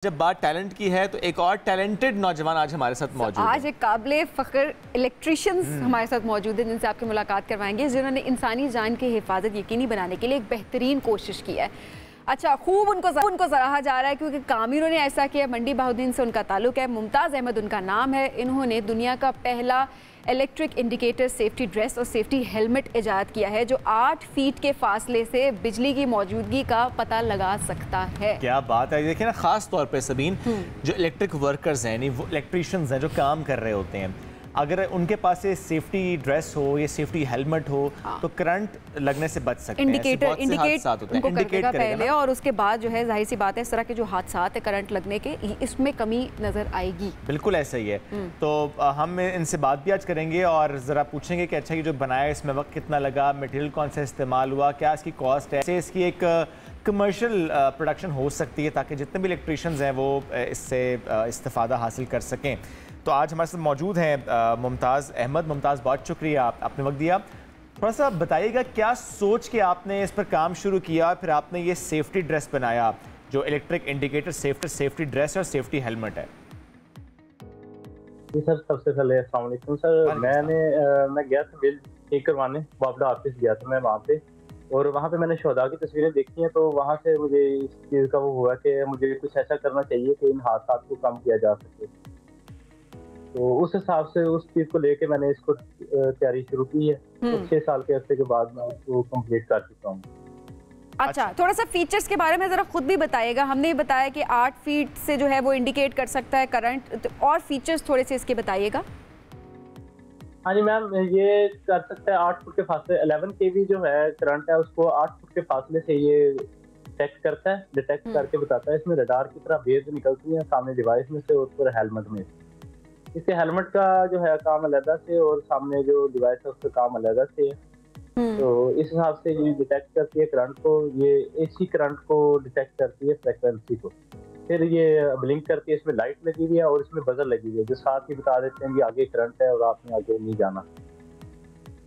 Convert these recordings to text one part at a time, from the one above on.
जब बात टैलेंट की है तो एक और टैलेंटेड नौजवान आज हमारे साथ मौजूद है। आज एक काबिले फ़ख्र इलेक्ट्रिशियंस हमारे साथ मौजूद हैं जिनसे आपकी मुलाकात करवाएंगे, जिन्होंने इंसानी जान की हिफाजत यकीनी बनाने के लिए एक बेहतरीन कोशिश की है। अच्छा, खूब उनको सराहा जा रहा है क्योंकि काम इन्होंने ऐसा किया। मंडी बहाउद्दीन से उनका ताल्लुक है। मुमताज़ अहमद उनका नाम है। इन्होंने दुनिया का पहला इलेक्ट्रिक इंडिकेटर सेफ्टी ड्रेस और सेफ्टी हेलमेट इजाद किया है जो 8 फीट के फासले से बिजली की मौजूदगी का पता लगा सकता है। क्या बात है। देखिए ना, खास तौर पे सबीन, जो इलेक्ट्रिक वर्कर्स हैं, वो इलेक्ट्रिशियंस हैं जो काम कर रहे होते हैं, अगर उनके पास ये सेफ्टी ड्रेस हो, ये सेफ्टी हेलमेट हो, तो करंट लगने से बच सकते हैं। इंडिकेट करेगा पहले और उसके बाद जो है जाहिर सी बात है इस तरह के जो हादसात है करंट लगने के, इसमें कमी नजर आएगी। बिल्कुल ऐसा ही है। तो हम इनसे बात भी आज करेंगे और ज़रा पूछेंगे कि अच्छा ये जो बनाया इसमें वक्त कितना लगा, मटेरियल कौन सा इस्तेमाल हुआ, क्या इसकी कॉस्ट है, इसकी एक कमर्शियल प्रोडक्शन हो सकती है ताकि जितने भी इलेक्ट्रिशियंस हैं वो इससे इस्तेफादा हासिल कर सकें। तो आज हमारे साथ मौजूद हैं मुमताज़ अहमद। मुमताज़, बहुत शुक्रिया आपने वक्त दिया। थोड़ा सा बताइएगा क्या सोच के आपने इस पर काम शुरू किया, फिर आपने ये सेफ्टी ड्रेस बनाया जो इलेक्ट्रिक इंडिकेटर सेफ्टी ड्रेस और सेफ्टी हेलमेट है। जी सर, सबसे पहले अस्सलाम वालेकुम सर। मैं गया था बिल ठीक करवाने, वापडा ऑफिस गया था मैं वहाँ पे, और वहाँ पे मैंने शोधा की तस्वीरें देखी हैं। तो वहाँ से मुझे इस चीज़ का वो हुआ कि मुझे कुछ ऐसा करना चाहिए कि इन हादसात को कम किया जा सके। तो उस हिसाब से उस चीज़ को लेके मैंने इसको तैयारी शुरू की है। तो 6 साल के अरसे के बाद मैं उसको कंप्लीट कर चुका हूँ। अच्छा, थोड़ा सा फीचर्स के बारे में ज़रा खुद भी बताइएगा। हमने बताया कि 8 फीट से जो है वो इंडिकेट कर सकता है करंट, तो और फीचर्स थोड़े से इसके बताइएगा। हाँ जी मैम, ये कर सकता है 8 फुट के फासले, 11 kV जो है करंट है उसको 8 फुट के फासले से ये डिटेक्ट करके बताता है। इसमें रडार की तरह वेव्स निकलती हैं सामने डिवाइस में से और पूरे हेलमेट में। इसके हेलमेट का जो है काम अलग से और सामने जो डिवाइस है उसका काम अलग से है। तो इस हिसाब से ये डिटेक्ट करती है करंट को, ये एसी करंट को डिटेक्ट करती है, फ्रिक्वेंसी को। फिर ये ब्लिंक करती है, इसमें लाइट लगी हुई है और इसमें बजर लगी हुई है जो साथ ही बता देते हैं कि आगे करंट है और आपने आगे नहीं जाना।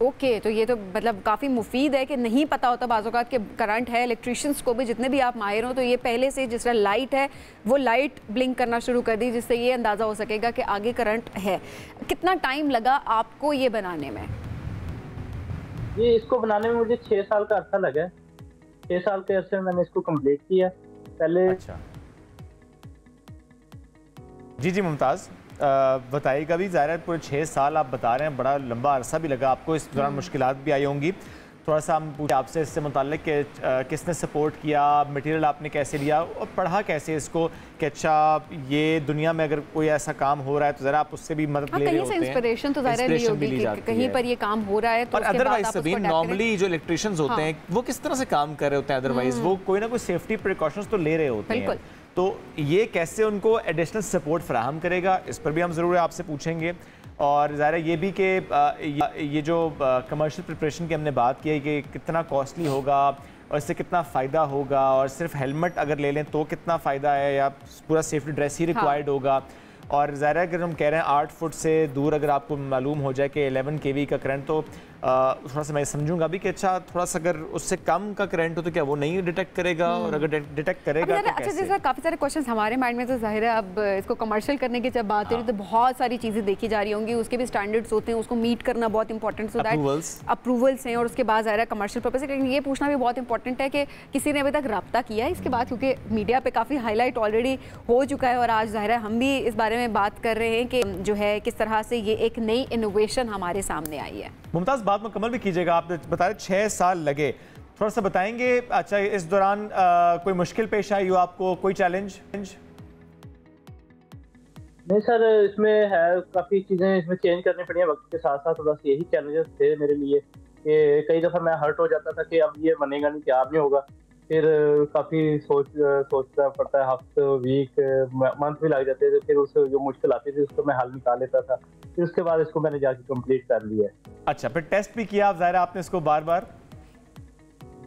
ओके, तो ये तो मतलब काफ़ी मुफीद है कि नहीं पता होता बाज़ औक़ात के करंट है। इलेक्ट्रिशियंस को भी जितने भी आप माहिर हो तो ये पहले से जिस तरह लाइट है वो लाइट ब्लिंक करना शुरू कर दी जिससे ये अंदाज़ा हो सकेगा कि आगे करंट है। कितना टाइम लगा आपको ये बनाने में? ये इसको बनाने में मुझे 6 साल का अरसा लगा। 6 साल के अरसे में मैंने इसको कंप्लीट किया पहले। अच्छा जी मुमताज़, बताइएगा भी। ज़ाहिर है पूरे 6 साल आप बता रहे हैं, बड़ा लंबा अरसा भी लगा आपको, इस दौरान मुश्किलात भी आई होंगी। थोड़ा सा हम पूछे आपसे इससे मुताल्लिक कि किसने सपोर्ट किया, मटेरियल आपने कैसे लिया और पढ़ा कैसे इसको कि अच्छा ये दुनिया में अगर कोई ऐसा काम हो रहा है तो ज़रा आप उससे भी मदद ले रहे होते हैं। इंस्पिरेशन तो ज़ाहिर ली होगी कि कहीं पर ये काम हो रहा है तो अदरवाइज सभी नॉर्मली जो इलेक्ट्रिशियंस होते हैं वो किस तरह से काम कर रहे होते हैं? अदरवाइज वो कोई ना कोई सेफ्टी प्रिकॉशंस तो ले रहे होते हैं, तो ये कैसे उनको एडिशनल सपोर्ट फराहम करेगा, इस पर भी हम ज़रूर आपसे पूछेंगे। और ज़ाहिर ये भी कि ये जो कमर्शियल प्रिपरेशन की हमने बात की है कि कितना कॉस्टली होगा और इससे कितना फ़ायदा होगा, और सिर्फ हेलमेट अगर ले लें तो कितना फ़ायदा है या पूरा सेफ्टी ड्रेस ही रिक्वायर्ड होगा। और ज़ाहिर है अगर हम कह रहे हैं 8 फुट से दूर अगर आपको मालूम हो जाए कि 11 kV का करंट, तो थोड़ा सा मैं समझूंगा भी कि अच्छा थोड़ा सा अगर उससे कम का करंट हो तो क्या वो नहीं डिटेक्ट करेगा, और अगर डिटेक्ट करेगा तो अच्छा जैसा काफ़ी सारे क्वेश्चंस हमारे माइंड में, तो जाहिर है अब इसको कमर्शियल करने की जब बात हो रही तो बहुत सारी चीज़ें देखी जा रही होंगी, उसके भी स्टैंडर्ड्स होते हैं, उसको मीट करना बहुत इंपॉर्टेंट, सो दैट अप्रूवल्स हैं और उसके बाद ज़ाहिर है कमर्शियल पर्पस है। लेकिन ये पूछना भी बहुत इंपॉर्टेंट है कि किसी ने अभी तक रब्ता किया है इसके बाद, क्योंकि मीडिया पर काफ़ी हाईलाइट ऑलरेडी हो चुका है और आज ज़ाहिर है हम भी इस बारे में बात कर रहे हैं कि जो है किस तरह से ये एक नई इनोवेशन हमारे सामने आई है। मुमताज़, बात मुकम्मल भी कीजिएगा। आप बता रहे 6 साल लगे, थोड़ा सा बताएंगे। अच्छा, इस दौरान कोई मुश्किल पेश आई हो आपको, कोई चैलेंज? नहीं सर, इसमें है काफ़ी चीज़ें इसमें चेंज करनी पड़ी हैं वक्त के साथ साथ। बस यही चैलेंजेस थे मेरे लिए कि कई दफ़ा मैं हर्ट हो जाता था कि अब ये बनेगा नहीं, क्या नहीं होगा। फिर काफ़ी सोचना पड़ता है, हफ्ते वीक मंथ भी लग जाते थे। फिर उससे जो मुश्किल आती थी उसको मैं हल निकाल लेता था। फिर उसके बाद इसको मैंने जाके कंप्लीट कर लिया है। अच्छा, फिर टेस्ट भी किया आप, ज़ाहिर आपने इसको बार बार?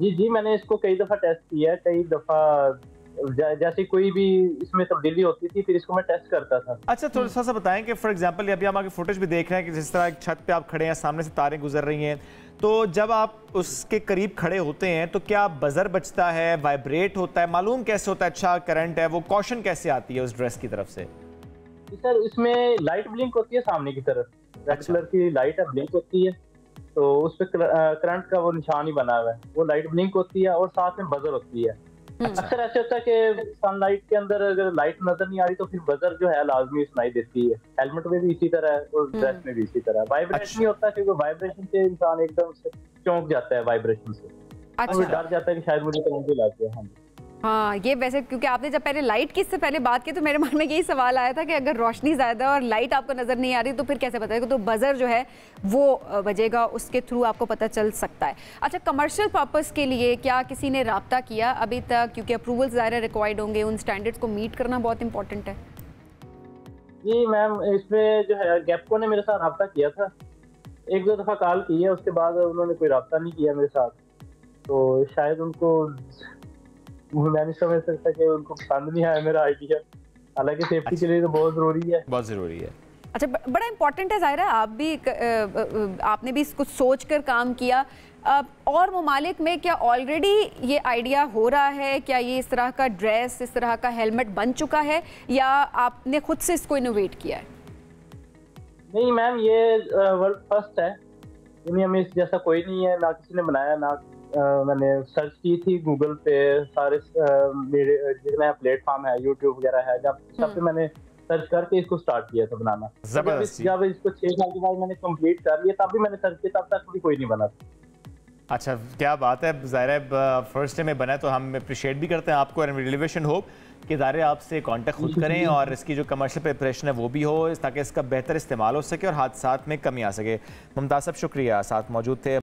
जी मैंने इसको कई दफ़ा टेस्ट किया है, कई दफ़ा जैसे कोई भी इसमें तब्दीली होती थी फिर इसको मैं टेस्ट करता था। अच्छा, थोड़ा सा बताएं कि फॉर एग्जांपल अभी हम आगे फुटेज भी देख रहे हैं कि जिस तरह एक छत पे आप खड़े हैं, सामने से तारें गुजर रही हैं, तो जब आप उसके करीब खड़े होते हैं तो क्या बजर बजता है, वाइब्रेट होता है, मालूम कैसे होता है अच्छा करंट है, वो कॉशन कैसे आती है उस ड्रेस की तरफ से? सर इसमें लाइट ब्लिंक होती है सामने की तरफ, रेड कलर की लाइट है, ब्लिंक होती है, तो उस पर करंट का वो निशान ही बना हुआ है, वो लाइट ब्लिंक होती है और साथ में बजर होती है। अक्सर ऐसे होता है कि सनलाइट के अंदर अगर लाइट नजर नहीं आ रही तो फिर बजर जो है लाजमी सुनाई देती है। हेलमेट में भी इसी तरह है और ड्रेस में भी इसी तरह है। वाइब्रेट नहीं होता क्योंकि वाइब्रेशन से इंसान एकदम से चौंक जाता है वाइब्रेशन से। अच्छा। डर जाता है कि शायद मुझे करंट ही लग गया। हाँ, ये वैसे क्योंकि आपने जब पहले लाइट की इससे पहले बात की तो मेरे मन में यही सवाल आया था कि अगर रोशनी ज़्यादा और लाइट आपको नज़र नहीं आ रही तो फिर कैसे पता है, तो बजर जो है वो बजेगा, उसके थ्रू आपको पता चल सकता है। अच्छा, कमर्शियल पर्पस के लिए क्या किसी ने राब्ता किया अभी तक, क्योंकि अप्रूवल ज़्यादा रिक्वायर्ड होंगे, उन स्टैंडर्ड्स को मीट करना बहुत इंपॉर्टेंट है? जी मैम, इसमें जो है गैपको ने मेरे साथ राब्ता किया था, 1-2 दफ़ा कॉल की है, उसके बाद उन्होंने कोई राब्ता नहीं किया मेरे साथ, तो शायद उनको मैं नहीं समझ सकता कि उनको पसंद नहीं आया मेरा आइडिया, हालांकि सेफ्टी के लिए तो बहुत ज़रूरी है। बहुत ज़रूरी है। अच्छा, बड़ा इंपॉर्टेंट है ज़ाहिर है, आप भी आपने भी कुछ सोच कर काम किया। और ममालिक में क्या ऑलरेडी ये आइडिया हो रहा है, क्या ये इस तरह का ड्रेस, इस तरह का हेलमेट बन चुका है, या आपने खुद से इसको इनोवेट किया है? नहीं मैम, ये वर्ल्ड फर्स्ट है, दुनिया में इस जैसा कोई नहीं है, ना किसी ने बनाया, ना मैंने सर्च की थी गूगल पे, सारे मेरे जितने प्लेटफॉर्म है, यूट्यूब वगैरह है, जब सब पे मैंने सर्च करके इसको स्टार्ट किया था बनाना। जब इसको 6 साल के बाद मैंने कंप्लीट कर लिया तब भी मैंने सर्च किया, तब तक भी कोई नहीं बना था। अच्छा, क्या बात है, ज़ाहिर है फर्स्ट डे में बना तो हम अप्रिशिएट भी करते हैं आपको, एंड रिलेवेशन हो कि इदारे आपसे कांटेक्ट खुद करें और इसकी जो कमर्शियल प्रिपरेशन है वो भी हो, ताकि इसका बेहतर इस्तेमाल हो सके और हादसात में कमी आ सके। मुमताज़ साहब शुक्रिया, साथ मौजूद थे।